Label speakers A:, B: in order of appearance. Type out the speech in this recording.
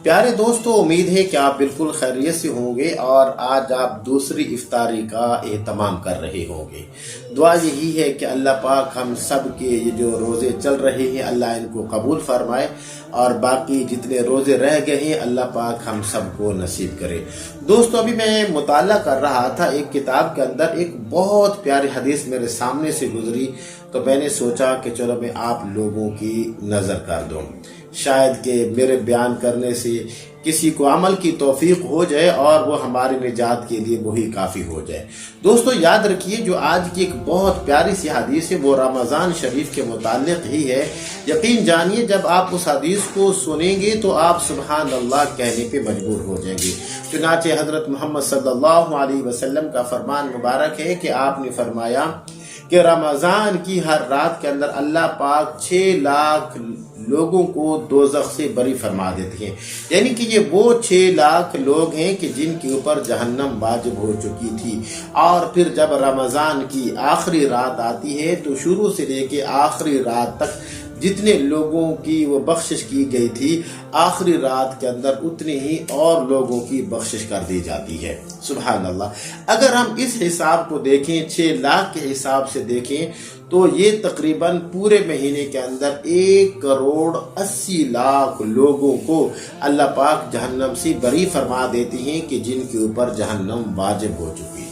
A: پیارے دوستو، امید ہے کہ آپ بالکل خیریت سے ہوں گے اور آج آپ دوسری افطاری کا اہتمام کر رہے ہوں گے۔ دعا یہی ہے کہ اللہ پاک ہم سب کے یہ جو روزے چل رہے ہیں اللہ ان کو قبول فرمائے، اور باقی جتنے روزے رہ گئے ہیں اللہ پاک ہم سب کو نصیب کرے۔ دوستو، ابھی میں مطالعہ کر رہا تھا ایک کتاب کے اندر، ایک بہت پیاری حدیث میرے سامنے سے گزری، تو میں نے سوچا کہ چلو میں آپ لوگوں کی نظر کر دوں، شاید کہ میرے بیان کرنے سے کسی کو عمل کی توفیق ہو جائے اور وہ ہماری نجات کے لیے وہی کافی ہو جائے۔ دوستو یاد رکھیے، جو آج کی ایک بہت پیاری سی حدیث ہے وہ رمضان شریف کے متعلق ہی ہے۔ یقین جانیے جب آپ اس حدیث کو سنیں گے تو آپ سبحان اللہ کہنے پہ مجبور ہو جائیں گے۔ چنانچہ حضرت محمد صلی اللہ علیہ وسلم کا فرمان مبارک ہے کہ آپ نے فرمایا کہ رمضان کی ہر رات کے اندر اللہ پاک 6 لاکھ لوگوں کو دوزخ سے بری فرما دیتے ہیں، یعنی کہ یہ وہ 6 لاکھ لوگ ہیں کہ جن کے اوپر جہنم واجب ہو چکی تھی، اور پھر جب رمضان کی آخری رات آتی ہے تو شروع سے لے کے آخری رات تک جتنے لوگوں کی وہ بخشش کی گئی تھی، آخری رات کے اندر اتنے ہی اور لوگوں کی بخشش کر دی جاتی ہے۔ سبحان اللہ۔ اگر ہم اس حساب کو دیکھیں، 6 لاکھ کے حساب سے دیکھیں تو یہ تقریباً پورے مہینے کے اندر 1,80,00,000 لوگوں کو اللہ پاک جہنم سے بری فرما دیتی ہیں کہ جن کے اوپر جہنم واجب ہو چکی ہے۔